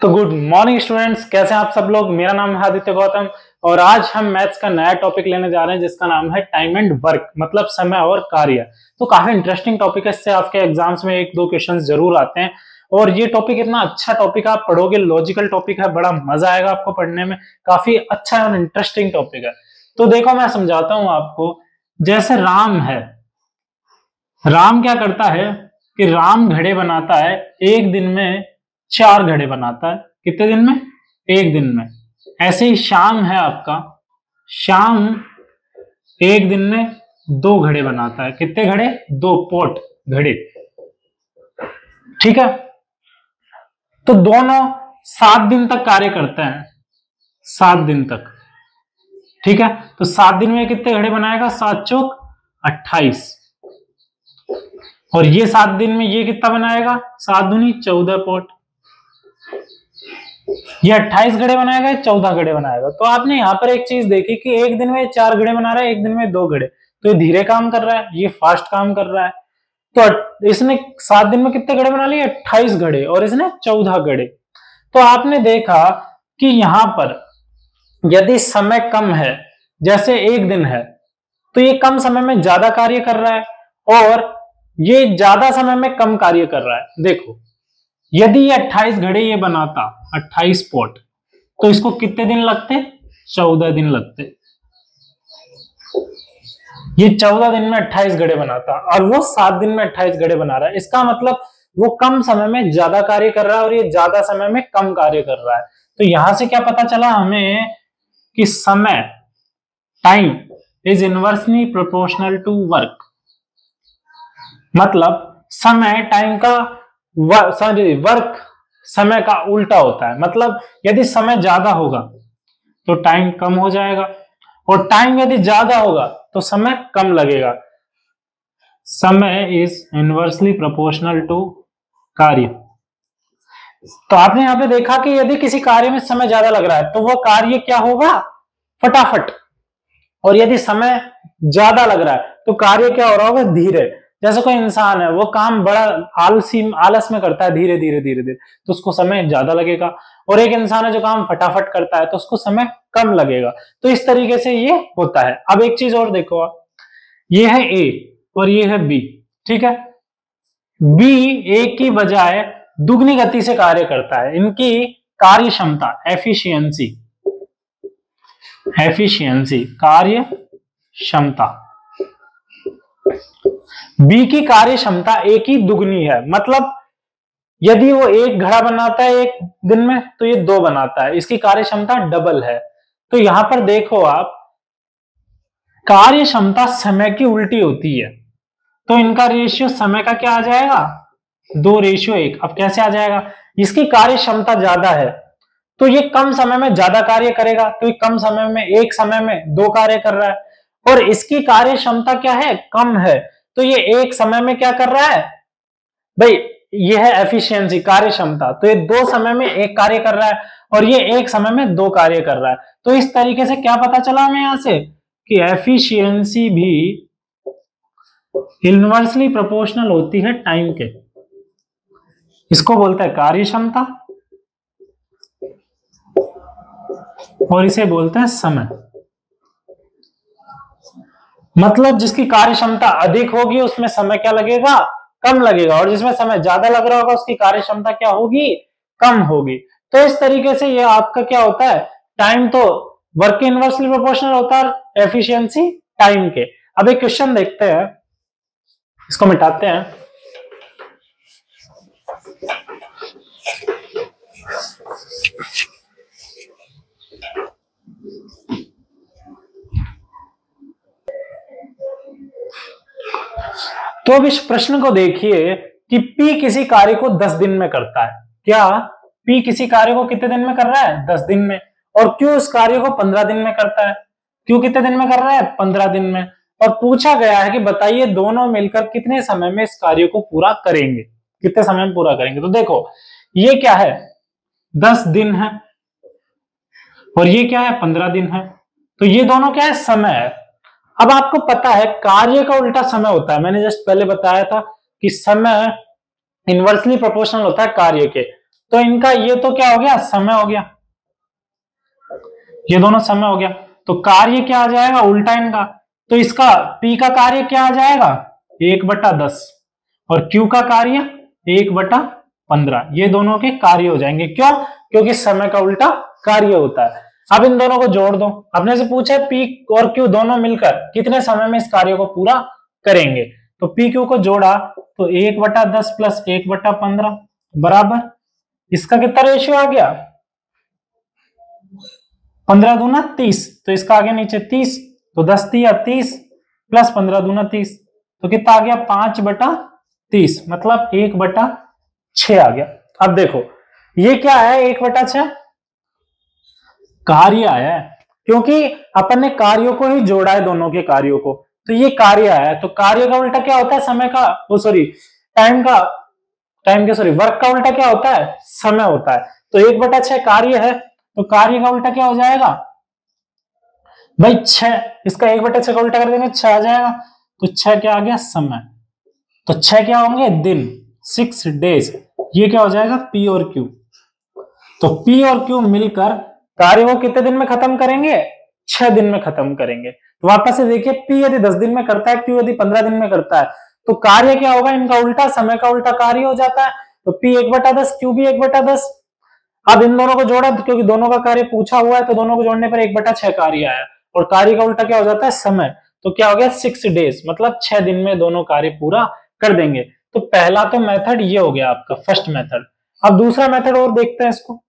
तो good morning students, कैसे हैं आप सब लोग। मेरा नाम है आदित्य गौतम और आज हम मैथ्स का नया टॉपिक लेने जा रहे हैं जिसका नाम है टाइम एंड वर्क, मतलब समय और कार्य। तो काफी इंटरेस्टिंग टॉपिक है, इससे आपके एग्जाम्स में एक दो क्वेश्चंस जरूर आते हैं और ये टॉपिक इतना अच्छा टॉपिक आप पढ़ोगे, लॉजिकल टॉपिक है, बड़ा मजा आएगा आपको पढ़ने में, काफी अच्छा और इंटरेस्टिंग टॉपिक है। तो देखो मैं समझाता हूं आपको। जैसे राम है, राम क्या करता है कि राम घड़े बनाता है, एक दिन में 4 घड़े बनाता है। कितने दिन में? एक दिन में। ऐसे ही श्याम है आपका, श्याम एक दिन में 2 घड़े बनाता है। कितने घड़े? 2 पोट घड़े। ठीक है, तो दोनों 7 दिन तक कार्य करते हैं, 7 दिन तक। ठीक है, तो 7 दिन में कितने घड़े बनाएगा? 7 चौक 28। और ये 7 दिन में ये कितना बनाएगा? 7 दूनी 14 पोट। ये 28 घड़े बनाएगा, 14 घड़े बनाएगा। तो आपने यहाँ पर एक चीज देखी कि एक दिन में 4 घड़े बना रहा है, एक दिन में 2 घड़े। तो ये धीरे काम कर रहा है, ये फास्ट काम कर रहा है। तो इसने 7 दिन में कितने घड़े बना लिए? 28 घड़े, और इसने 14 घड़े। तो आपने देखा कि यहां पर यदि समय कम है, जैसे एक दिन है, तो ये कम समय में ज्यादा कार्य कर रहा है और ये ज्यादा समय में कम कार्य कर रहा है। देखो, यदि ये 28 घड़े ये बनाता, 28 पॉट, तो इसको कितने दिन लगते? 14 दिन लगते। ये 14 दिन में 28 घड़े बनाता और वो 7 दिन में 28 घड़े बना रहा है। इसका मतलब वो कम समय में ज्यादा कार्य कर रहा है और ये ज्यादा समय में कम कार्य कर रहा है। तो यहां से क्या पता चला हमें कि समय, time is inversely proportional to work. मतलब समय टाइम का वर्क समय का उल्टा होता है। मतलब यदि समय ज्यादा होगा तो टाइम कम हो जाएगा, और टाइम यदि ज्यादा होगा तो समय कम लगेगा। समय इज इनवर्सली प्रोपोर्शनल टू कार्य। तो आपने यहां पे देखा कि यदि किसी कार्य में समय ज्यादा लग रहा है तो वो कार्य क्या होगा? फटाफट। और यदि समय ज्यादा लग रहा है तो कार्य क्या हो रहा होगा? धीरे। जैसे कोई इंसान है, वो काम बड़ा आलस में करता है, धीरे धीरे धीरे धीरे, तो उसको समय ज्यादा लगेगा। और एक इंसान है जो काम फटाफट करता है तो उसको समय कम लगेगा। तो इस तरीके से ये होता है। अब एक चीज और देखो आप, ये है ए और ये है बी। ठीक है, बी ए की बजाय दुगनी गति से कार्य करता है। इनकी कार्य क्षमता, एफिशिएंसी, कार्य क्षमता, बी की कार्य क्षमता ए की दुगनी है। मतलब यदि वो 1 घड़ा बनाता है एक दिन में तो ये 2 बनाता है, इसकी कार्य क्षमता डबल है। तो यहां पर देखो आप, कार्य क्षमता समय की उल्टी होती है, तो इनका रेशियो समय का क्या आ जाएगा? 2:1। अब कैसे आ जाएगा? इसकी कार्य क्षमता ज्यादा है तो ये कम समय में ज्यादा कार्य करेगा, तो ये कम समय में, एक समय में 2 कार्य कर रहा है। और इसकी कार्य क्षमता क्या है? कम है, तो ये एक समय में क्या कर रहा है भाई? ये है एफिशिएंसी, कार्य क्षमता। तो ये 2 समय में 1 कार्य कर रहा है और ये एक समय में 2 कार्य कर रहा है। तो इस तरीके से क्या पता चला हमें यहां से कि एफिशिएंसी भी इनवर्सली प्रोपोर्शनल होती है टाइम के। इसको बोलते हैं कार्य क्षमता और इसे बोलते हैं समय। मतलब जिसकी कार्य क्षमता अधिक होगी उसमें समय क्या लगेगा? कम लगेगा, और जिसमें समय ज्यादा लग रहा होगा उसकी कार्य क्षमता क्या होगी? कम होगी। तो इस तरीके से ये आपका क्या होता है? टाइम तो वर्क के इनवर्सली प्रोपोर्शनल होता है, एफिशिएंसी टाइम के। अब एक क्वेश्चन देखते हैं, इसको मिटाते हैं। तो अब इस प्रश्न को देखिए कि P किसी कार्य को 10 दिन में करता है। क्या P किसी कार्य को कितने दिन में कर रहा है? 10 दिन में। और Q उस कार्य को 15 दिन में करता है। Q कितने दिन में कर रहा है? 15 दिन में। और पूछा गया है कि बताइए दोनों मिलकर कितने समय में इस कार्य को पूरा करेंगे, कितने समय में पूरा करेंगे। तो देखो, ये क्या है? 10 दिन है और ये क्या है? 15 दिन है। तो ये दोनों क्या है? समय है। अब आपको पता है कार्य का उल्टा समय होता है, मैंने जस्ट पहले बताया था कि समय इनवर्सली प्रोपोर्शनल होता है कार्य के। तो इनका ये तो क्या हो गया, समय हो गया, ये दोनों समय हो गया। तो कार्य क्या आ जाएगा, उल्टा इनका। तो इसका P का कार्य क्या आ जाएगा, 1/10, और Q का कार्य 1/15। ये दोनों के कार्य हो जाएंगे। क्यों, क्योंकि समय का उल्टा कार्य होता है। अब इन दोनों को जोड़ दो। अपने से पूछा है P और Q दोनों मिलकर कितने समय में इस कार्य को पूरा करेंगे। तो P Q को जोड़ा तो 1/10 प्लस 1/15 बराबर, इसका कितना रेशियो आ गया, 15 दूना 30, तो इसका आगे नीचे 30, तो 10 दिया 30 प्लस 15 दूना 30, तो कितना आ गया 5/30, मतलब 1/6 आ गया। अब देखो ये क्या है, 1/6 कार्य आया है, क्योंकि अपन ने कार्यों को ही जोड़ा है, दोनों के कार्यों को, तो ये कार्य आया है। तो कार्य का उल्टा क्या होता है, समय का, वो सॉरी टाइम के सॉरी वर्क का उल्टा क्या होता है, समय होता है। तो 1/6 कार्य है, तो कार्य का उल्टा क्या हो जाएगा भाई 6, इसका 1/6 का उल्टा कर देंगे 6 आ जाएगा। तो 6 क्या आ गया, समय। तो 6 क्या होंगे, दिन, 6 डेज। ये क्या हो जाएगा, P और Q। तो P और Q मिलकर कार्य को कितने दिन में खत्म करेंगे, 6 दिन में खत्म करेंगे। तो वापस से देखिए, P यदि 10 दिन में करता है, Q यदि 15 दिन में करता है, तो कार्य क्या होगा, इनका उल्टा, समय का उल्टा कार्य हो जाता है। तो P 1/10, Q भी 1/10। अब इन दोनों को जोड़ा, क्योंकि दोनों का कार्य पूछा हुआ है, तो दोनों को जोड़ने पर 1/6 कार्य आया, और कार्य का उल्टा क्या हो जाता है, समय। तो क्या हो गया, 6 डेज, मतलब 6 दिन में दोनों कार्य पूरा कर देंगे। तो पहला तो मेथड ये हो गया आपका फर्स्ट मेथड। अब दूसरा मेथड और देखते हैं इसको।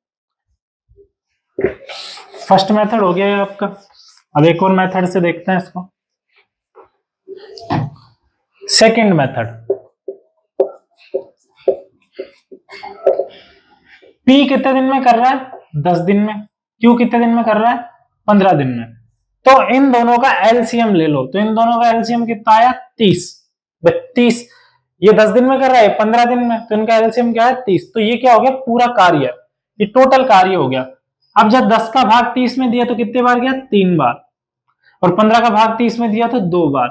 फर्स्ट मेथड हो गया आपका, अब एक और मेथड से देखते हैं इसको, सेकंड मेथड। P कितने दिन में कर रहा है, 10 दिन में। Q कितने दिन में कर रहा है, 15 दिन में। तो इन दोनों का एलसीएम ले लो। तो इन दोनों का एलसीएम कितना आया, 30। 30, ये 10 दिन में कर रहा है, 15 दिन में, तो इनका एलसीएम क्या है, 30। तो ये क्या हो गया, पूरा कार्य, ये टोटल कार्य हो गया। अब जब 10 का भाग 30 में दिया तो कितने बार गया, 3 बार, और 15 का भाग 30 में दिया तो 2 बार।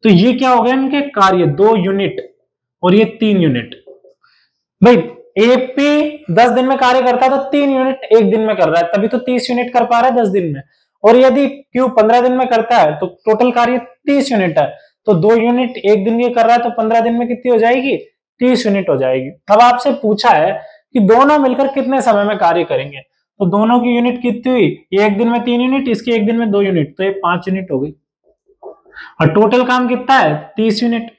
तो ये क्या हो गया, इनके कार्य 2 यूनिट, और ये 3 यूनिट। भाई एपी 10 दिन में कार्य करता है तो 3 यूनिट एक दिन में कर रहा है, तभी तो 30 यूनिट कर पा रहा है 10 दिन में। और यदि क्यू 15 दिन में करता है तो टोटल कार्य 30 यूनिट है, तो 2 यूनिट एक दिन की कर रहा है, तो 15 दिन में कितनी हो जाएगी, 30 यूनिट हो जाएगी। अब आपसे पूछा है कि दोनों मिलकर कितने समय में कार्य करेंगे, तो दोनों की यूनिट कितनी हुई, एक दिन में 3 यूनिट, इसकी एक दिन में 2 यूनिट, तो ये 5 यूनिट हो गई। और टोटल काम कितना है, 30 यूनिट।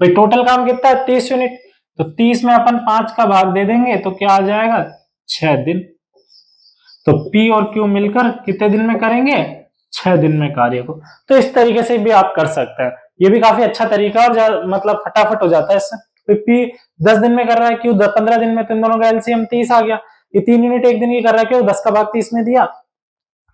भाई टोटल काम कितना है, 30 यूनिट, तो 30 में अपन 5 का भाग दे देंगे तो क्या आ जाएगा, 6 दिन। तो P और Q मिलकर कितने दिन में करेंगे, 6 दिन में कार्य को। तो इस तरीके से भी आप कर सकते हैं, ये भी काफी अच्छा तरीका है, और मतलब फटाफट हो जाता है इससे। तो P 10 दिन में कर रहा है, Q 15 दिन में, तो इन दोनों का एलसीएम 30 आ गया। ये 3 यूनिट एक दिन की कर रहा है, क्यों, 10 का भाग 30 में दिया,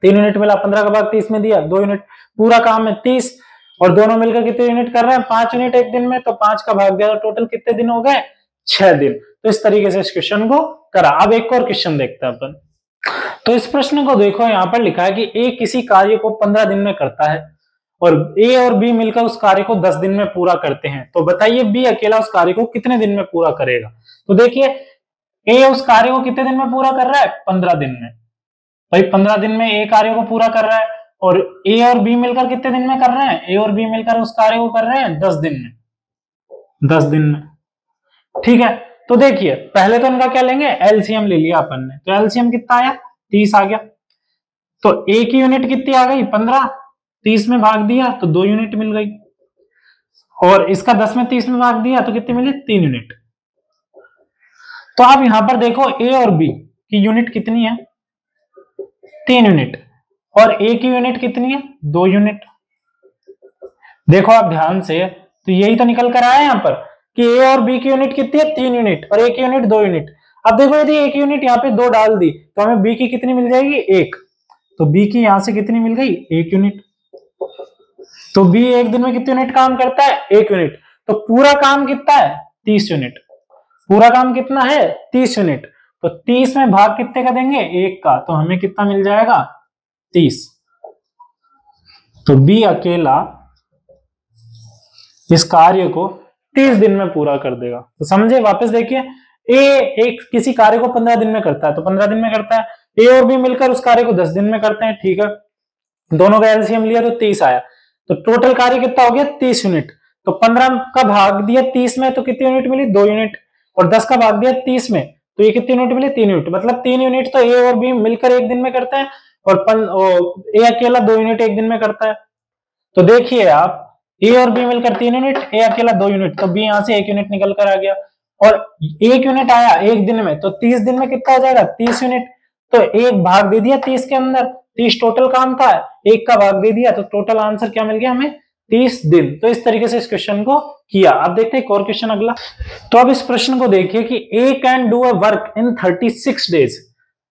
3 यूनिट मिला, 15 का भाग 30 में दिया, 2 यूनिट, पूरा काम है 30, और दोनों मिलकर कितने यूनिट कर रहे हैं, 5 यूनिट एक दिन में, तो 5 का भाग दिया, तो टोटल कितने दिन हो गए, 6 दिन। तो इस तरीके से इस क्वेश्चन को करा। अब एक और क्वेश्चन देखते हैं अपन। तो इस प्रश्न को देखो, यहाँ पर लिखा है कि ए किसी कार्य को 15 दिन में करता है, और ए और बी मिलकर उस कार्य को 10 दिन में पूरा करते हैं। तो बताइए बी अकेला उस कार्य को कितने दिन में पूरा करेगा। तो देखिए ए उस कार्य को कितने दिन में पूरा कर रहा है, 15 दिन में। भाई 15 दिन में ए कार्य को पूरा कर रहा है, और ए और बी मिलकर कितने दिन में कर रहे हैं, ए और बी मिलकर उस कार्य को कर रहे हैं 10 दिन में, 10 दिन में। ठीक है, तो देखिए पहले तो इनका क्या लेंगे, एलसीएम ले लिया अपन ने, तो एलसीएम कितना आया, 30 आ गया। तो ए की यूनिट कितनी आ गई, 15, 30 में भाग दिया तो 2 यूनिट मिल गई, और इसका 10 में 30 में भाग दिया तो कितनी मिली, 3 यूनिट। तो आप यहां पर देखो ए और बी की यूनिट कितनी है, 3 यूनिट, और ए की यूनिट कितनी है, 2 यूनिट। देखो आप ध्यान से, तो यही तो निकल कर आया यहां पर कि ए और बी की यूनिट कितनी है, 3 यूनिट, और ए की यूनिट 2 यूनिट। अब देखो यदि ए की यूनिट यहाँ पे 2 डाल दी तो हमें बी की कितनी मिल जाएगी, 1। तो बी की यहां से कितनी मिल गई, 1 यूनिट। तो बी एक दिन में कितनी यूनिट काम करता है, 1 यूनिट। तो पूरा काम कितना है, 30 यूनिट। पूरा काम कितना है, 30 यूनिट। तो 30 में भाग कितने का देंगे, 1 का, तो हमें कितना मिल जाएगा, 30। तो बी अकेला इस कार्य को 30 दिन में पूरा कर देगा। तो समझे, वापस देखिए ए एक किसी कार्य को 15 दिन में करता है तो 15 दिन में करता है, ए और बी मिलकर उस कार्य को 10 दिन में करते हैं, ठीक है। दोनों का एलसीएम लिया तो 30 आया, तो टोटल कार्य कितना हो गया 30 यूनिट। तो 15 का भाग दिया 30 में तो कितनी यूनिट मिली 2 यूनिट, और 10 का भाग दिया 30 में तो ये कितनी यूनिट मिली 3 यूनिट, मतलब 3 यूनिट तो ए और बी मिलकर एक दिन में करते हैं और ए अकेला 2 यूनिट एक दिन में करता है। तो देखिए आप, ए और बी मिलकर 3 यूनिट, ए अकेला 2 यूनिट, तो बी यहां से 1 यूनिट निकल कर आ गया, और 1 यूनिट आया एक दिन में, तो 30 दिन में कितना हो जाएगा 30 यूनिट। तो एक भाग दे दिया 30 के अंदर, 30 टोटल काम था, एक का भाग दे दिया, तो टोटल आंसर क्या मिल गया हमें 30 दिन। तो इस तरीके से इस क्वेश्चन को किया। अब देखते हैं एक और क्वेश्चन अगला। तो अब इस प्रश्न को देखिए कि A can do a work in 36 days,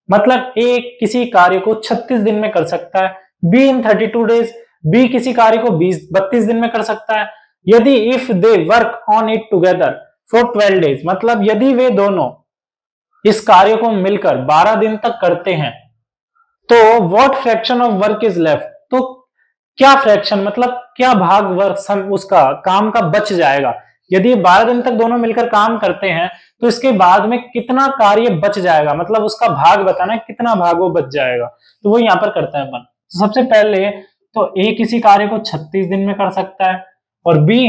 मतलब ए किसी कार्य को 36 दिन में कर सकता है, बी इन 32 डेज, बी किसी कार्य को 32 दिन में कर सकता है, यदि if they work on it together for 12 days, मतलब यदि वे दोनों इस कार्य को मिलकर 12 दिन तक करते हैं, तो what fraction of work is left, तो क्या फ्रैक्शन मतलब क्या भाग वर्क उसका काम का बच जाएगा। यदि 12 दिन तक दोनों मिलकर काम करते हैं तो इसके बाद में कितना कार्य बच जाएगा, मतलब उसका भाग बताना है कितना भाग वो बच जाएगा। तो वो यहां पर करते हैं अपन। तो सबसे पहले तो ए किसी कार्य को 36 दिन में कर सकता है और बी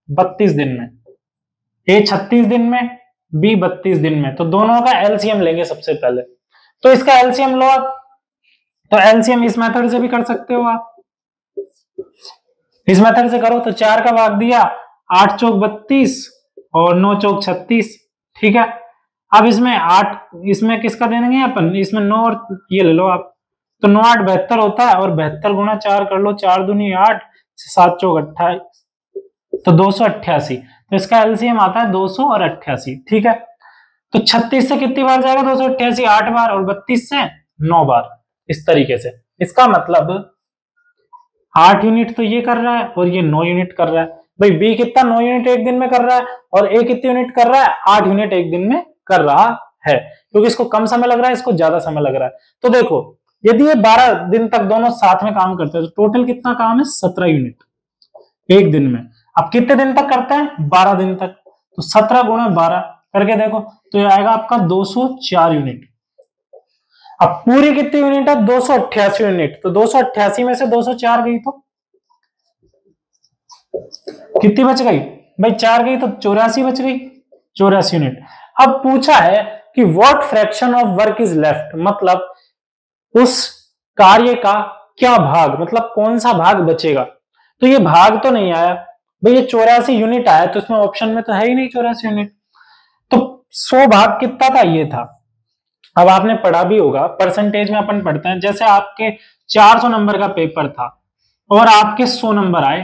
32 दिन में, ए 36 दिन में, बी 32 दिन में, तो दोनों का एलसीएम लेंगे सबसे पहले। तो इसका एलसीएम लो आप, तो एलसीएम इस मेथड से भी कर सकते हो आप, इस मेथड से करो तो 4 का भाग दिया 8 चौक 32 और 9 चौक 36, ठीक है। अब इसमें 8, इसमें किसका देंगे अपन, इसमें 9 और ये ले लो आप, तो 9 8 72 होता है, और 72 गुना 4 कर लो, 4 दूनी 8, 7 चौक 28, तो 288। तो इसका एलसीएम आता है 200 और 88, ठीक है। तो 36 से कितनी बार जाएगा 288, 8 बार, और 32 से 9 बार, इस तरीके से। इसका मतलब 8 यूनिट तो ये कर रहा है और ये 9 यूनिट कर रहा है। भाई बी कितना 9 यूनिट एक दिन में कर रहा है और ए कितनी यूनिट कर रहा है 8 यूनिट एक दिन में कर रहा है, क्योंकि इसको कम समय लग रहा है, इसको ज्यादा समय लग रहा है। तो देखो यदि ये 12 दिन तक दोनों साथ में काम करते हैं तो टोटल कितना काम है 17 यूनिट एक दिन में। अब कितने दिन तक करते हैं 12 दिन तक, तो 17 गुणा 12 करके देखो तो ये आएगा आपका 204 यूनिट। अब पूरी कितनी यूनिट है 288 यूनिट, तो 288 में से 204 गई तो कितनी बच गई भाई 4 गई, तो 84 बच गई, 84 यूनिट। अब पूछा है कि what fraction of work is left, मतलब उस कार्य का क्या भाग, मतलब कौन सा भाग बचेगा। तो ये भाग तो नहीं आया भाई, ये 84 यूनिट आया, तो इसमें ऑप्शन में तो है ही नहीं 84 यूनिट। तो 100 भाग कितना था ये था। अब आपने पढ़ा भी होगा, परसेंटेज में अपन पढ़ते हैं, जैसे आपके 400 नंबर का पेपर था और आपके 100 नंबर आए,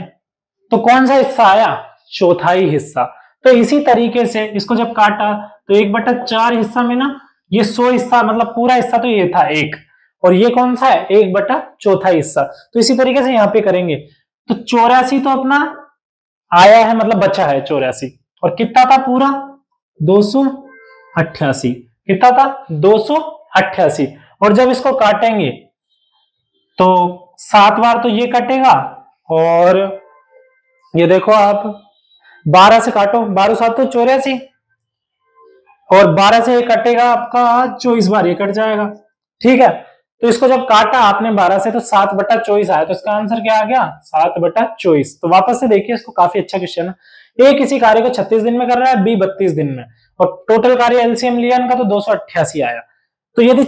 तो कौन सा हिस्सा आया चौथाई हिस्सा। तो इसी तरीके से इसको जब काटा तो 1/4 हिस्सा में ना ये 100 हिस्सा, मतलब पूरा हिस्सा तो ये था 1, और ये कौन सा है 1/4 हिस्सा। तो इसी तरीके से यहाँ पे करेंगे, तो 84 तो अपना आया है, मतलब बचा है 84, और कितना था पूरा 288, कितना था 288। और जब इसको काटेंगे तो 7 बार तो ये कटेगा, और ये देखो आप 12 से काटो, 12 7 तो 84, और 12 से ये कटेगा आपका 24 बार ये कट जाएगा, ठीक है। तो इसको जब काटा आपने 12 से तो 7/24 आया, तो इसका आंसर क्या आ गया 7/24। तो वापस से देखिए इसको, काफी अच्छा क्वेश्चन है। ए किसी कार्य को 36 दिन में कर रहा है, बी 32 दिन में, और टोटल कार्य एलसीएम लिया इनका तो 288 आया। तो यदि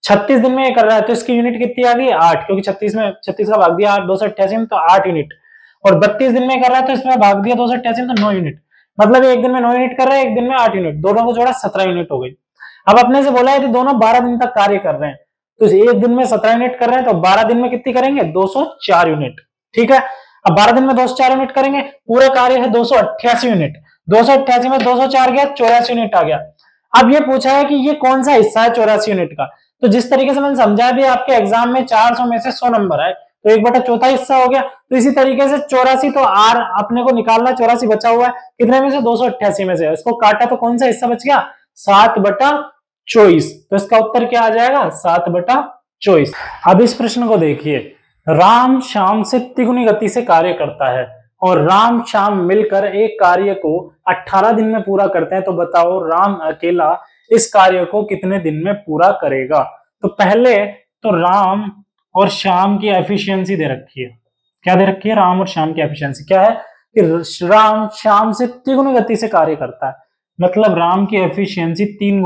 36 दिन में ये कर रहा है तो इसकी यूनिट कितनी आ गई 8, क्योंकि 36 में 36 का भाग दिया 8 288 में, तो 8 यूनिट। और 32 दिन में कर रहा है तो इसमें भाग दिया 288 में, तो 9 यूनिट, मतलब एक दिन में 9 यूनिट कर रहा है, एक दिन में 8 यूनिट, दोनों को जोड़ा 17 यूनिट हो गई। अब अपने से बोला है कि दोनों 12 दिन तक कार्य कर रहे हैं, तो एक दिन में 17 यूनिट कर रहे हैं, तो 12 दिन में कितनी करेंगे 204 यूनिट, ठीक है। अब 12 दिन में 204 यूनिट करेंगे, पूरा कार्य है 288 यूनिट, 288 में 204 गया 84 यूनिट आ गया। अब ये पूछा है कि ये कौन सा हिस्सा है 84 यूनिट का। तो जिस तरीके से मैंने समझाया भी, आपके एग्जाम में 400 में से 100 नंबर आए तो 1/4 हिस्सा हो गया। तो इसी तरीके से 84 तो आर अपने को निकालना, 84 बचा हुआ है कितने में से 288 में से, इसको काटा तो कौन सा हिस्सा बच गया 7/24। तो इसका उत्तर क्या आ जाएगा 7/24। अब इस प्रश्न को देखिए, राम शाम से तिगुनी गति से कार्य करता है और राम श्याम मिलकर एक कार्य को 18 दिन में पूरा करते हैं, तो बताओ राम अकेला इस कार्य को कितने दिन में पूरा करेगा। तो पहले तो राम और श्याम की एफिशिएंसी दे रखी है। क्या दे रखी है? राम और श्याम की एफिशिएंसी क्या है कि राम श्याम से तिगुनी गति से कार्य करता है, मतलब राम की एफिशिएंसी 3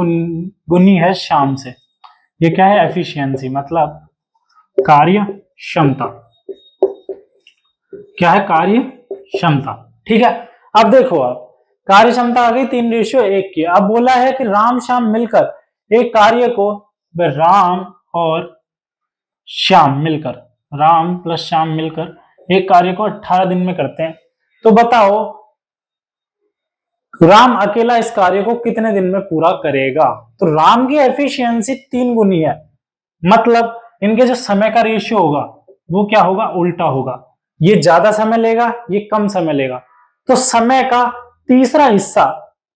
गुनी है श्याम से। ये क्या है? एफिशिएंसी, मतलब कार्य क्षमता। क्या है? कार्य क्षमता। ठीक है, अब देखो, आप कार्य क्षमता आ गई 3:1 की। अब बोला है कि राम श्याम मिलकर एक कार्य को, राम और श्याम मिलकर, राम प्लस श्याम मिलकर एक कार्य को 18 दिन में करते हैं। तो बताओ राम अकेला इस कार्य को कितने दिन में पूरा करेगा। तो राम की एफिशिएंसी 3 गुनी है, मतलब इनके जो समय का रेशियो होगा वो क्या होगा? उल्टा होगा। ये ज्यादा समय लेगा, ये कम समय लेगा। तो समय का तीसरा हिस्सा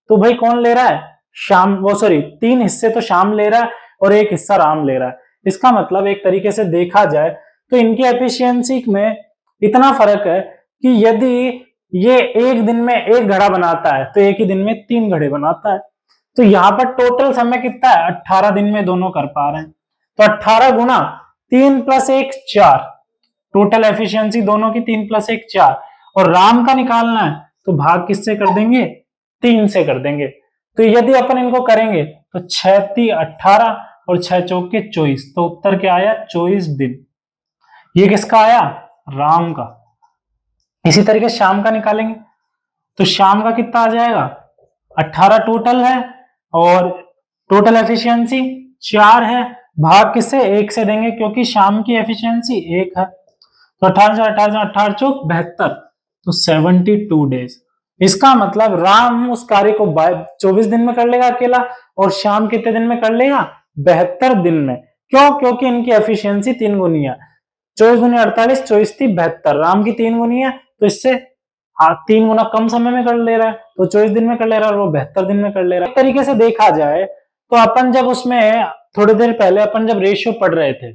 तो भाई कौन ले रहा है? श्याम। वो सॉरी, 3 हिस्से तो श्याम ले रहा है और 1 हिस्सा राम ले रहा है। इसका मतलब एक तरीके से देखा जाए तो इनकी एफिशिएंसी में इतना फर्क है कि यदि ये एक दिन में 1 घड़ा बनाता है तो एक ही दिन में 3 घड़े बनाता है। तो यहाँ पर टोटल समय कितना है? 18 दिन में दोनों कर पा रहे हैं। तो 18 गुना 3 + 1 4, टोटल एफिशिएंसी दोनों की 3 + 1 4। और राम का निकालना है तो भाग किससे कर देंगे? 3 से कर देंगे। तो यदि अपन इनको करेंगे तो 6 × 18 और 6 × 4 = 24। तो उत्तर क्या आया? 24 दिन। ये किसका आया? राम का। इसी तरीके श्याम का निकालेंगे तो श्याम का कितना आ जाएगा? 18 टोटल है और टोटल एफिशिएंसी 4 है, भाग किससे? 1 से देंगे क्योंकि श्याम की एफिशिएंसी 1 है। तो 18 से 18 × 72, तो 72 डेज। इसका मतलब राम उस कार्य को 24 दिन में कर लेगा अकेला, और श्याम कितने दिन में कर लेगा? 72 दिन में। क्यों? क्योंकि इनकी एफिशिएंसी 3 गुनी है। 24 × 48, 24 × 72। राम की 3 गुनी है तो इससे 3 गुना कम समय में कर ले रहा है, तो 24 दिन में कर ले रहा है और वो 72 दिन में कर ले रहा है। एक तरीके से देखा जाए तो अपन जब उसमें थोड़ी देर पहले अपन जब रेशियो पढ़ रहे थे,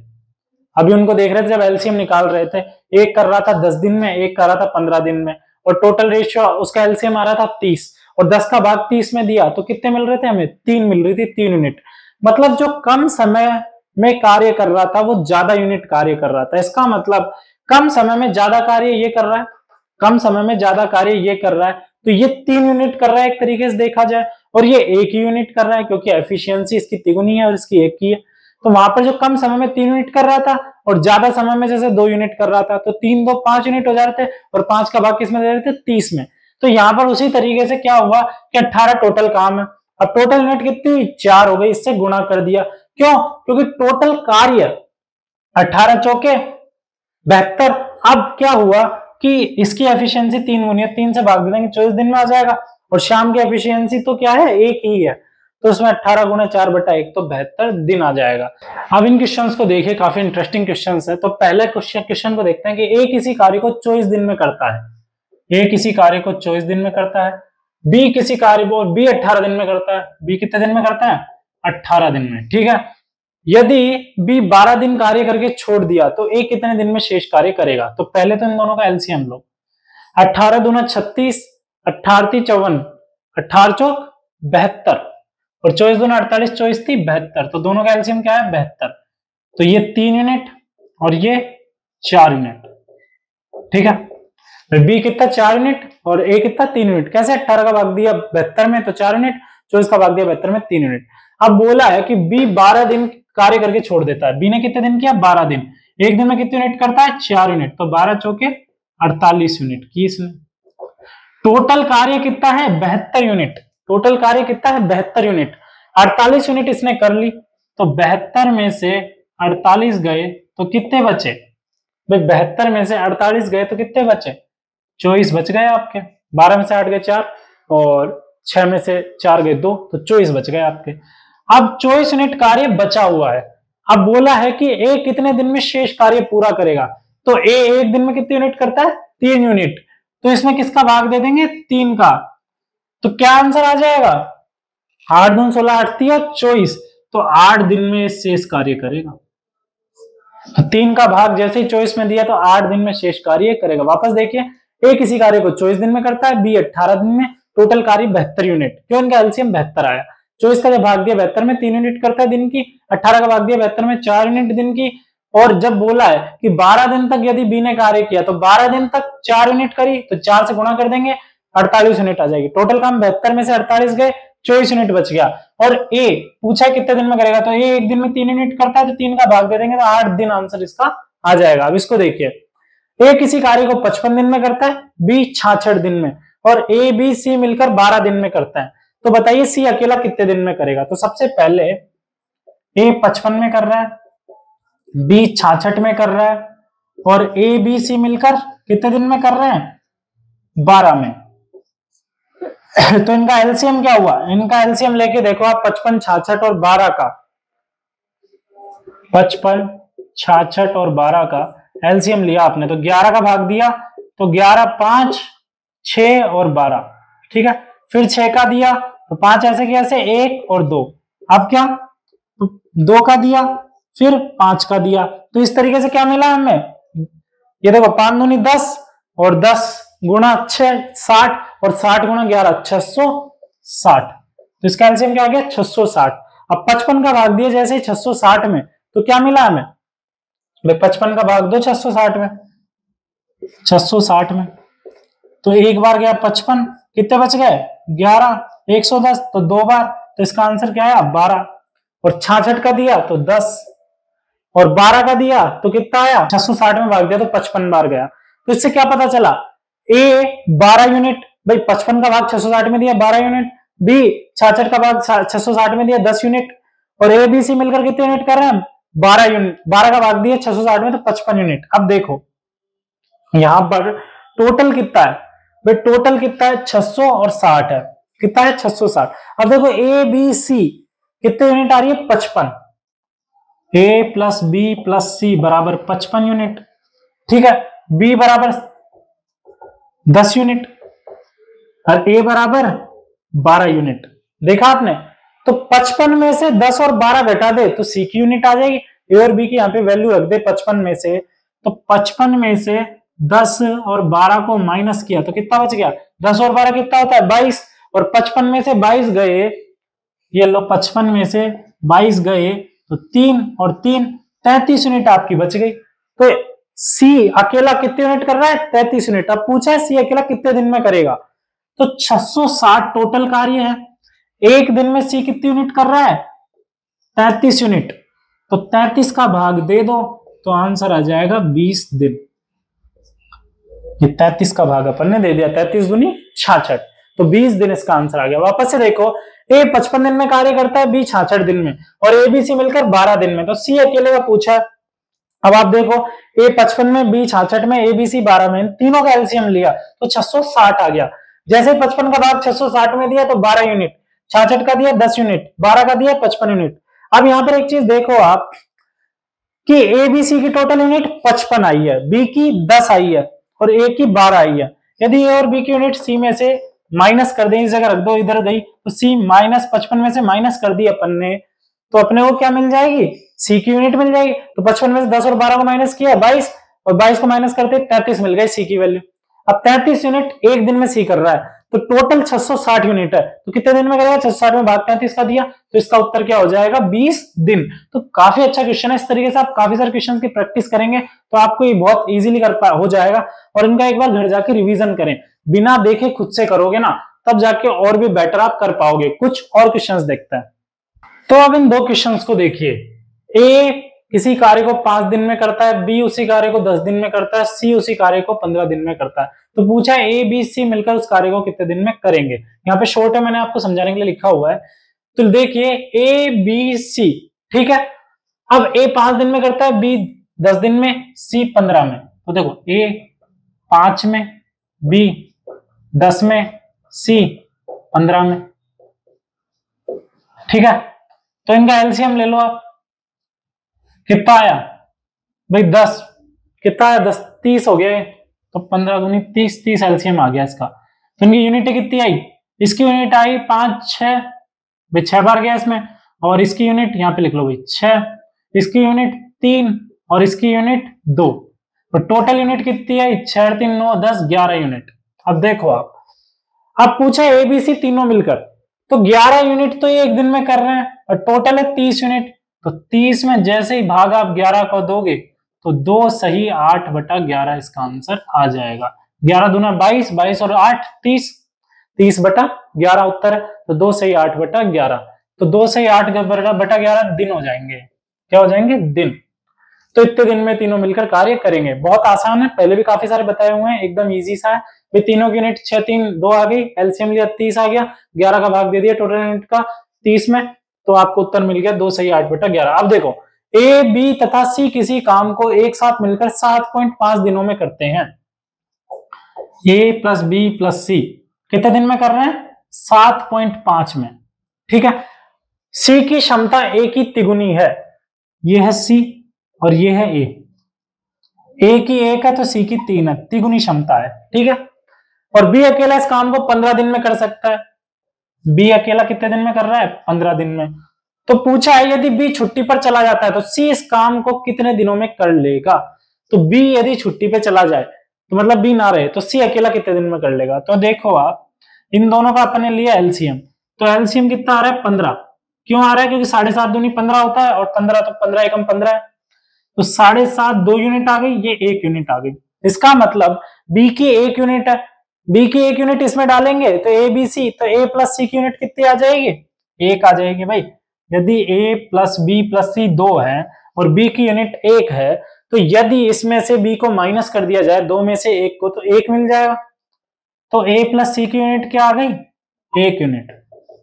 अभी उनको देख रहे थे, जब एलसीएम निकाल रहे थे, एक कर रहा था 10 दिन में, एक कर रहा था 15 दिन में, और टोटल रेशियो उसका एलसीएम आ रहा था 30, और 10 का भाग 30 में दिया तो कितने मिल रहे थे हमें? 3 मिल रही थी, 3 यूनिट। मतलब जो कम समय में कार्य कर रहा था वो ज्यादा यूनिट कार्य कर रहा था। इसका मतलब कम समय में ज्यादा कार्य ये कर रहा है, कम समय में ज्यादा कार्य ये कर रहा है। तो ये 3 यूनिट कर रहा है एक तरीके से देखा जाए, और ये 1 यूनिट कर रहा है क्योंकि एफिशिएंसी इसकी तिगुनी है और इसकी 1 की है। तो वहां पर जो कम समय में 3 यूनिट कर रहा था और ज्यादा समय में जैसे 2 यूनिट कर रहा था, तो 3 2 5 यूनिट हो जा रहे थे, और 5 का भाग किसमें दे रहे थे? 30 में। तो यहाँ पर उसी तरीके से क्या हुआ कि 18 टोटल काम है। अब टोटल यूनिट कितनी हुई? 4 हो गई, इससे गुणा कर दिया। क्यों? क्योंकि टोटल कार्य 18 चौके 72। अब क्या हुआ कि इसकी एफिशिएंसी 3 गुनी है, 3 से भाग देंगे 24 दिन में आ जाएगा, और शाम की एफिशिएंसी तो क्या है? 1 ही है, तो उसमें 18 × 4/1 तो 72 दिन आ जाएगा। अब इन क्वेश्चंस को देखिए, काफी इंटरेस्टिंग क्वेश्चंस है। तो पहले क्वेश्चन को देखते हैं कि ए किसी कार्य को 24 दिन में करता है, ए किसी कार्य को 24 दिन में करता है, बी किसी कार्य को बी 18 दिन में करता है। बी कितने दिन में करता है? 18 दिन में। ठीक है, यदि बी 12 दिन कार्य करके छोड़ दिया तो ए कितने दिन में शेष कार्य करेगा। तो पहले तो इन दोनों का एलसीएम लो। 18 दूना 36, 18 × 54, 18 × 72, और 24 दूना 48, 24 × 3 72। तो दोनों का एलसीएम क्या है? 72। तो ये 3 यूनिट और ये 4 यूनिट। ठीक है, बी कितना? 4 यूनिट, और ए कितना? 3 यूनिट। कैसे? 18 का भाग दिया 72 में तो 4 यूनिट, 24 का भाग दिया 72 में 3 यूनिट। अब बोला है कि बी 12 दिन कार्य करके छोड़ देता है। बी ने कितने दिन किया? 12 दिन। एक दिन में कितने यूनिट करता है? 4 यूनिट। तो 12 चौके 48 यूनिट की इसने। टोटल कार्य कितना है? 72 यूनिट। टोटल कार्य कितना है? 72 यूनिट। 48 यूनिट इसने कर ली, तो 72 में से 48 गए तो कितने बचे भाई? 72 में से 48 गए तो कितने बचे? 24 बच गए आपके। 12 में से 8 गए 4, और 6 में से 4 गए 2, तो 24 बच गए आपके। अब 24 यूनिट कार्य बचा हुआ है। अब बोला है कि ए कितने दिन में शेष कार्य पूरा करेगा। तो ए एक दिन में कितने यूनिट करता है? 3 यूनिट। तो इसमें किसका भाग दे देंगे? 3 का। तो क्या आंसर आ जाएगा? 8 दूनी 16, 8 × 3 = 24। तो 8 दिन में शेष कार्य करेगा। तो 3 का भाग जैसे ही 24 में दिया तो 8 दिन में शेष कार्य करेगा। वापस देखिए, ए किसी कार्य को 24 दिन में करता है, बी 18 दिन में, टोटल कार्य 72 यूनिट। क्यों? इनका एलसीएम 72 आया। 24 का जब भाग दिया 72 में 3 यूनिट करता है दिन की, 18 का भाग दिया 72 में 4 यूनिट दिन की, और जब बोला है कि 12 दिन तक यदि बी ने कार्य किया तो 12 दिन तक 4 यूनिट करी तो 4 से गुणा कर देंगे, 48 यूनिट आ जाएगी। टोटल काम 72 में से 48 गए, 24 यूनिट बच गया। और ए पूछा कितने दिन में करेगा, तो ए एक दिन में 3 यूनिट करता है तो 3 का भाग दे देंगे तो 8 दिन आंसर इसका आ जाएगा। अब इसको देखिए, ए किसी कार्य को 55 दिन में करता है, बी 66 दिन में, और ए बी सी मिलकर 12 दिन में करता है। तो बताइए सी अकेला कितने दिन में करेगा। तो सबसे पहले ए 55 में कर रहा है, बी 66 में कर रहा है, और ए बी सी मिलकर कितने दिन में कर रहे हैं, 12 में। तो इनका एलसीएम क्या हुआ, इनका एलसीएम लेके देखो आप, 55, 66 और 12 का, 55, 66 और 12 का एलसीएम लिया आपने तो 11 का भाग दिया, तो 11, 5, 6 और 12, ठीक है। फिर 6 का दिया तो 5 ऐसे की ऐसे, 1 और 2, अब क्या, 2 का दिया, फिर 5 का दिया। तो इस तरीके से क्या मिला हमें, ये देखो 5 दूनी 10 और 10 गुणा 6 60 और 60 गुणा 11 660। तो इसका एलसीएम क्या आ गया, 660। अब 55 का भाग दिया जैसे 660 में, तो क्या मिला हमें, 55 का भाग दो 660 में, 660 में, तो एक बार गया 55, कितने बच गए 11, 110, तो 2 बार, तो इसका आंसर क्या आया 12। और 66 का दिया तो 10, और 12 का दिया तो कितना आया, 660 में भाग दिया तो 55 बार गया। तो इससे क्या पता चला, ए 12 यूनिट, भाई 55 का भाग 660 में दिया 12 यूनिट, बी 66 का भाग 660 में दिया 10 यूनिट, और ए बी सी मिलकर कितने यूनिट कर रहे हैं, 12 यूनिट। 12 का भाग दिया 660 में तो 55 यूनिट। अब देखो यहां पर टोटल कितना है, भाई टोटल कितना है 600 और 60 है, कितना है 660। अब देखो ए बी सी कितने यूनिट आ रही है, 55, ए प्लस बी प्लस सी बराबर 55 यूनिट, ठीक है। बी बराबर 10 यूनिट और ए बराबर 12 यूनिट। देखा आपने, तो 55 में से 10 और 12 घटा दे तो सी की यूनिट आ जाएगी। ए और बी की यहाँ पे वैल्यू रख दे 55 में से, तो 55 में से 10 और 12 को माइनस किया तो कितना बच गया, 10 और 12 कितना होता है 22, और 55 में से 22 गए, ये लो 55 में से 22 गए तो 3 और 3 33 यूनिट आपकी बच गई। तो सी अकेला कितने यूनिट कर रहा है, 33 यूनिट। अब पूछा है सी अकेला कितने दिन में करेगा, तो 660 टोटल कार्य है, एक दिन में सी कितनी यूनिट कर रहा है, 33 यूनिट। तो 33 का भाग दे दो तो आंसर आ जाएगा 20 दिन। ये 33 का भाग अपन ने दे दिया, 33 दूनी 66, तो 20 दिन इसका आंसर आ गया। वापस से देखो, ए 55 दिन में कार्य करता है, बी 66 दिन में, और ए बी सी मिलकर 12 दिन में, तो सी अकेले का पूछा। अब आप देखो, ए 55 में, बी 66 में, ए बी सी 12 में, तीनों का एलसीएम लिया तो 660 आ गया। जैसे 55 का भाग 660 में दिया तो 12 यूनिट, 66 का दिया 10 यूनिट, 12 का दिया 55 यूनिट। अब यहां पर एक चीज देखो आप कि ए बी सी की टोटल यूनिट 55 आई है, बी की 10 आई है और ए की 12 आई है। यदि ए और बी की यूनिट सी में से माइनस कर दें, इस जगह रख दो, इधर गई तो सी माइनस 55 में से माइनस कर दी अपन ने, तो अपने को क्या मिल जाएगी, सी की यूनिट मिल जाएगी। तो 55 में से 10 और 12 को माइनस किया 22, और 22 को माइनस करते 33 मिल गई सी की वैल्यू। अब 33 यूनिट एक दिन में सी कर रहा है, तो टोटल 660 यूनिट है, तो कितने दिन में करेगा, 660 में भाग 33 का दिया, तो इसका उत्तर क्या हो जाएगा 20 दिन। तो काफी अच्छा क्वेश्चन है। इस तरीके से आप काफी सारे क्वेश्चन की प्रैक्टिस करेंगे तो आपको ये बहुत इजीली हो जाएगा। और इनका एक बार घर जाके रिवीजन करें, बिना देखे खुद से करोगे ना, तब जाके और भी बेटर आप कर पाओगे। कुछ और क्वेश्चंस देखते हैं। तो अब इन दो क्वेश्चंस को देखिए, ए किसी कार्य को 5 दिन में करता है, बी उसी कार्य को 10 दिन में करता है, सी उसी कार्य को 15 दिन में करता है। तो पूछा ए बी सी मिलकर उस कार्य को कितने दिन में करेंगे। यहाँ पे शॉर्ट है, मैंने आपको समझाने के लिए लिखा हुआ है। तो देखिए ए बी सी, ठीक है। अब ए 5 दिन में करता है, बी 10 दिन में, सी 15 में। तो देखो ए 5 में, बी 10 में, सी 15 में, ठीक है। तो इनका एलसीएम ले लो आप, कितना आया भाई 10, कितना आया 10, 30 हो गया, तो 15 दूनी 30, 30 एलसीएम आ गया इसका। तो इनकी यूनिट कितनी आई, इसकी यूनिट आई 5, 6, भाई 6 बार गया इसमें, और इसकी यूनिट यहाँ पे लिख लो भाई 6, इसकी यूनिट 3 और इसकी यूनिट 2। तो टोटल यूनिट कितनी है 6 3 9 10 11 यूनिट। अब देखो आप, अब पूछा एबीसी तीनों मिलकर, तो 11 यूनिट तो ये एक दिन में कर रहे हैं और टोटल है 30 यूनिट। तो 30 में जैसे ही भाग आप 11 को दोगे तो 2 सही 8/11 इसका आंसर आ जाएगा। 11 दूना 22, 22 और 8 30, 30/11 उत्तर है। तो 2 सही 8/11, तो 2 सही 8/11 दिन हो जाएंगे। क्या हो जाएंगे? दिन। तो इतने दिन में तीनों मिलकर कार्य करेंगे। बहुत आसान है, पहले भी काफी सारे बताए हुए हैं, एकदम इजी सा है। भी तीनों की यूनिट 6 3 2 आ गई, एलसीएम लिया 30 आ गया, 11 का भाग दे दिया टोटल यूनिट का 30 में, तो आपको उत्तर मिल गया 2 सही 8/11। अब देखो ए बी तथा सी किसी काम को एक साथ मिलकर 7.5 दिनों में करते हैं। ए प्लस बी प्लस सी कितने दिन में कर रहे हैं? 7.5 में। ठीक है, सी की क्षमता ए की तिगुनी है, ये है सी और ये है ए की 1 है तो सी की 3 है, तिगुनी क्षमता है। ठीक है, और बी अकेला इस काम को 15 दिन में कर सकता है। बी अकेला कितने दिन में कर रहा है? 15 दिन में। तो पूछा है यदि बी छुट्टी पर चला जाता है तो सी इस काम को कितने दिनों में कर लेगा। तो बी यदि छुट्टी पे चला जाए तो मतलब बी ना रहे तो सी अकेला कितने दिन में कर लेगा। तो देखो आप, इन दोनों का अपने लिया एलसीएम, तो एलसीएम कितना आ रहा है? 15। क्यों आ रहा है? क्योंकि 7.5 दूनी 15 होता है और 15 तो 15 एकम 15 है, तो 7.5 2 यूनिट आ गई, ये 1 यूनिट आ गई। इसका मतलब बी की 1 यूनिट है, बी की 1 यूनिट इसमें डालेंगे तो ए बी सी, तो ए प्लस सी की यूनिट कितनी आ जाएगी? 1 आ जाएगी भाई। यदि ए प्लस बी प्लस सी 2 है और बी की यूनिट 1 है, तो यदि इसमें से बी को माइनस कर दिया जाए 2 में से 1 को, तो 1 मिल जाएगा। तो ए प्लस सी की यूनिट क्या आ गई? 1 यूनिट।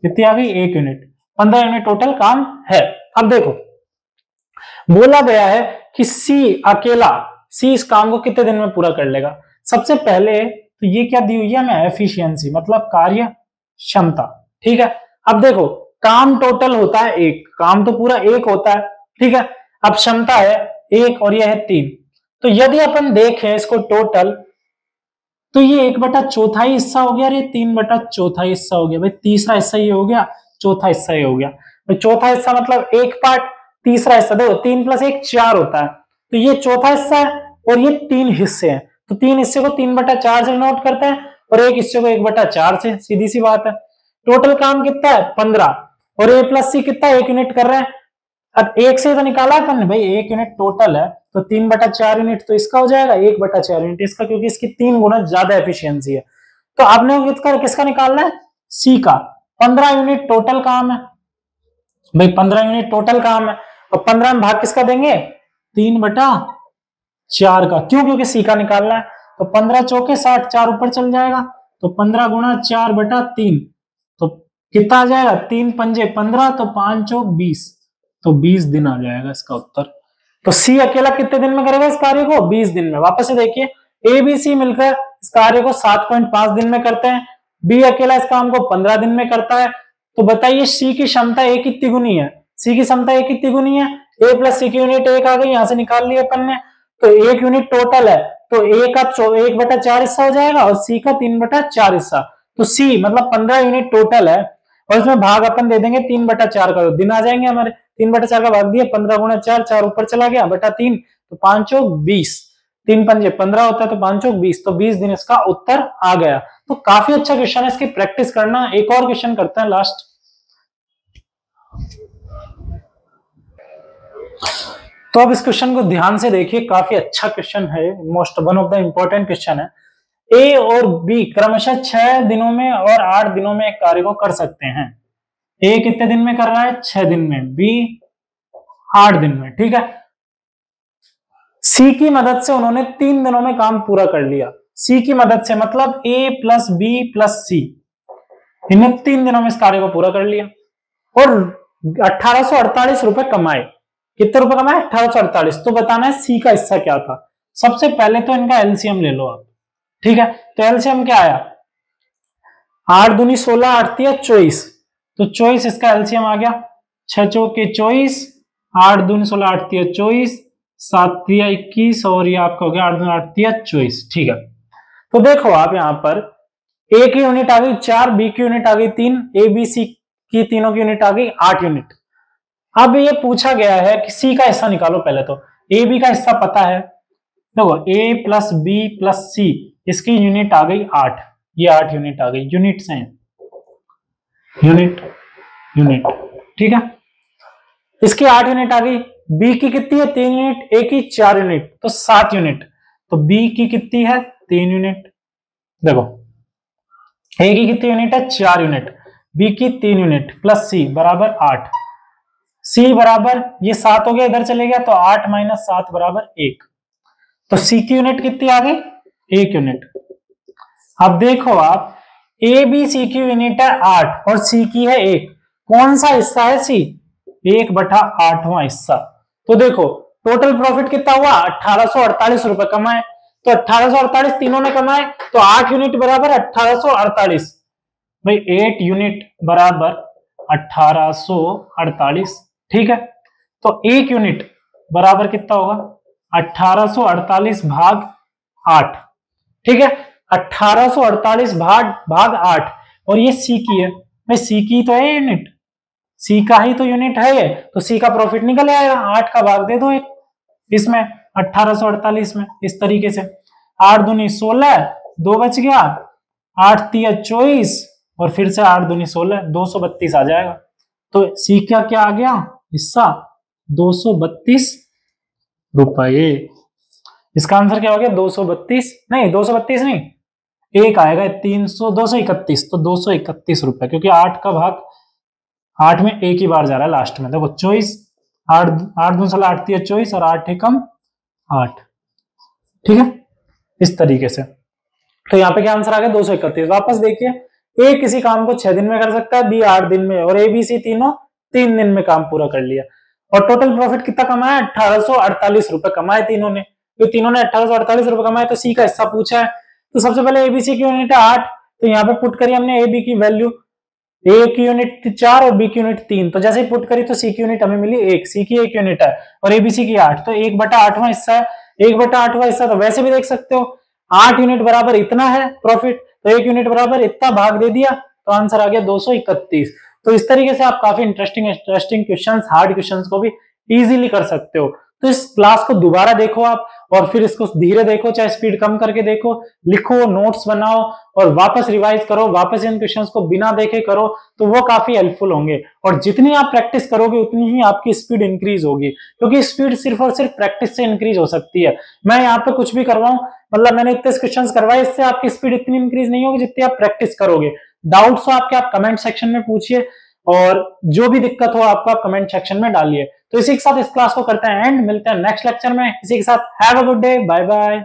कितनी आ गई? 1 यूनिट। 15 यूनिट टोटल काम है। अब देखो बोला गया है कि सी इस काम को कितने दिन में पूरा कर लेगा। सबसे पहले तो ये क्या दी हुई है हमें? एफिशिएंसी, मतलब कार्य क्षमता। ठीक है, अब देखो काम टोटल होता है 1, काम तो पूरा 1 होता है। ठीक है, अब क्षमता है 1 और यह है 3। तो यदि अपन देखें इसको टोटल, तो ये 1/4 हिस्सा हो गया और ये 3/4 हिस्सा हो गया। भाई तीसरा हिस्सा ये हो गया, चौथा हिस्सा ये हो गया। भाई चौथा हिस्सा मतलब 1 पार्ट, तीसरा हिस्सा देखो 3 + 1 4 होता है, तो ये चौथा हिस्सा है और ये 3 हिस्से हैं। तो 3 हिस्से को 3/4 से नोट करते हैं और 1 हिस्से को 1/4 से, सीधी सी बात है। टोटल काम कितना है? 15, और ए प्लस सी कितना? 1 यूनिट कर रहे हैं। अब 1 से तो निकाला अपन भाई, 1 यूनिट टोटल है तो 3/4 यूनिट तो इसका हो जाएगा, 1/4 यूनिट इसका, क्योंकि इसकी 3 गुना ज्यादा एफिशिएंसी है। तो आपने किसका निकालना है? सी का। 15 यूनिट टोटल काम है भाई, 15 यूनिट टोटल काम है और 15 में भाग किसका देंगे? 3/4 का। क्यों? क्योंकि सी का निकालना है। तो 15 चौके 60, 4 ऊपर चल जाएगा, तो 15 × 4/3, तो कितना आ जाएगा? 3 पंजे 15, तो 5 चौक 20, तो 20 दिन आ जाएगा इसका उत्तर। तो सी अकेला कितने दिन में करेगा इस कार्य को? 20 दिन में। वापस से देखिए, ए बी सी मिलकर इस कार्य को 7.5 दिन में करते हैं, बी अकेला इस काम को 15 दिन में करता है। तो बताइए सी की क्षमता ए कितनी गुनी है? सी की क्षमता ए कितनी गुनी है? ए प्लस सी की यूनिट 1 आ गई, यहां से निकाल लिया अपन ने, तो 1 यूनिट टोटल है, तो ए का 1/4 हिस्सा हो जाएगा और सी का 3/4 हिस्सा। तो सी मतलब 15 यूनिट टोटल है और इसमें भाग अपन दे देंगे 3/4 का, तो दिन आ जाएंगे हमारे। 3/4 का भाग दिया, 15 × 4, 4 ऊपर चला गया, /3, तो 5 चौक 20, 3 पंजे 15 होता है, तो 5 चौक 20, तो 20 दिन इसका उत्तर आ गया। तो काफी अच्छा क्वेश्चन है, इसकी प्रैक्टिस करना। एक और क्वेश्चन करते हैं लास्ट। तो अब इस क्वेश्चन को ध्यान से देखिए, काफी अच्छा क्वेश्चन है, most one of the important question है। ए और बी क्रमशः 6 दिनों में और 8 दिनों में एक कार्य को कर सकते हैं। ए कितने दिन में कर रहा है? 6 दिन में, बी 8 दिन में। ठीक है, सी की मदद से उन्होंने 3 दिनों में काम पूरा कर लिया। सी की मदद से मतलब ए प्लस बी प्लस सी, इन्हें 3 दिनों में इस कार्य को पूरा कर लिया और 1848 रुपए कमाए। कितने रुपए कमाए? 1848। तो बताना है सी का हिस्सा क्या था। सबसे पहले तो इनका एलसीएम ले लो आप। ठीक है, तो एलसीएम क्या आया? 8 दूनी 16, 8 तिया 24, तो 24 इसका एलसीएम आ गया। 6 चौके 24, 8 दूनी 16, 8 तिया 24, 7 तिया 21 और ये आपका हो गया 8 दूनी 8 तिया 24। ठीक है, तो देखो आप यहाँ पर ए की यूनिट आ गई 4, बी की यूनिट आ गई 3, ए बी सी की तीनों की यूनिट आ गई 8 यूनिट। अब ये पूछा गया है कि सी का हिस्सा निकालो। पहले तो ए बी का हिस्सा पता है, देखो a प्लस बी प्लस सी, इसकी यूनिट आ गई 8, ये 8 यूनिट आ गई, यूनिट से यूनिट यूनिट, ठीक है। इसकी 8 यूनिट आ गई, बी की कितनी है 3 यूनिट, ए की 4 यूनिट, तो 7 यूनिट। तो बी की कितनी है 3 यूनिट, देखो ए की कितनी यूनिट है 4 यूनिट, बी की 3 यूनिट प्लस सी बराबर 8, सी बराबर ये 7 हो गया, इधर चले गया तो 8 माइनस 7 बराबर 1। तो सी की यूनिट कितनी आ गई 1 यूनिट। अब देखो आप, ए बी सी की यूनिट है 8 और सी की है 1, कौन सा हिस्सा है सी, 1/8वां हिस्सा। तो देखो टोटल प्रॉफिट कितना हुआ 1848 रुपए कमाए, तो 1848 तीनों ने कमाए, तो 8 यूनिट बराबर 1848, भाई 8 यूनिट बराबर 1848, ठीक है। तो 1 यूनिट बराबर कितना होगा 1848 भाग 8, ठीक है। 1848 भाग 8, और ये सी की है, भाई सी की तो है यूनिट, सी का ही तो यूनिट है ये, तो सी का प्रॉफिट निकल आएगा, 8 का भाग दे दो एक इसमें 1848 में, इस तरीके से 8 दूनी 16, 2 बच गया, 8 तिया 24, और फिर से 8 दूनी 16, 232 आ जाएगा। तो सी का क्या आ गया हिस्सा 232 रुपए। इसका आंसर क्या हो गया 232, नहीं 232 नहीं, एक आएगा 231, तो 231 रुपए, क्योंकि 8 का भाग 8 में एक ही बार जा रहा है लास्ट में, देखो 24, 8 8 दूनी 16, 8 तिया 24 और 8 एकम 8, ठीक है, इस तरीके से। तो यहाँ पे क्या आंसर आ गया 231। वापस देखिए, ए किसी काम को 6 दिन में कर सकता है, बी 8 दिन में, और ए बी सी तीनों 3 दिन में काम पूरा कर लिया, और टोटल प्रॉफिट कितना कमाया 1848 रुपए कमाए तीनों ने। तो तीनों ने 1848 रुपए कमाए, तो सी का हिस्सा पूछा है, तो सबसे पहले एबीसी की यूनिट है 8, तो यहाँ पे पुट करी हमने ए बी की वैल्यू, ए की यूनिट 4 और बी की यूनिट 3, तो जैसे ही पुट करी तो सी की यूनिट हमें मिली 1, सी की 1 यूनिट है और एबीसी की 8, तो 1/8वां हिस्सा है, 1/8वां हिस्सा तो वैसे भी देख सकते हो 8 यूनिट बराबर इतना है प्रॉफिट, तो 1 यूनिट बराबर इतना भाग दे दिया, तो आंसर आ गया 231। तो इस तरीके से आप काफी इंटरेस्टिंग क्वेश्चंस, हार्ड क्वेश्चंस को भी इजीली कर सकते हो। तो इस क्लास को दोबारा देखो आप, और फिर इसको धीरे देखो, चाहे स्पीड कम करके देखो, लिखो, नोट्स बनाओ और वापस रिवाइज करो, वापस इन क्वेश्चंस को बिना देखे करो, तो वो काफी हेल्पफुल होंगे। और जितनी आप प्रैक्टिस करोगे उतनी ही आपकी स्पीड इंक्रीज होगी, क्योंकि स्पीड सिर्फ और सिर्फ प्रैक्टिस से इंक्रीज हो सकती है। मैं यहाँ पे कुछ भी करवाऊं, मतलब मैंने इतने क्वेश्चन करवाए, इससे आपकी स्पीड इतनी इंक्रीज नहीं होगी जितनी आप प्रैक्टिस करोगे। डाउट्स हो आपके, आप कमेंट सेक्शन में पूछिए, और जो भी दिक्कत हो आपका कमेंट सेक्शन में डालिए। तो इसी के साथ इस क्लास को करते हैं एंड, मिलते हैं नेक्स्ट लेक्चर में। इसी के साथ have a good day, bye bye.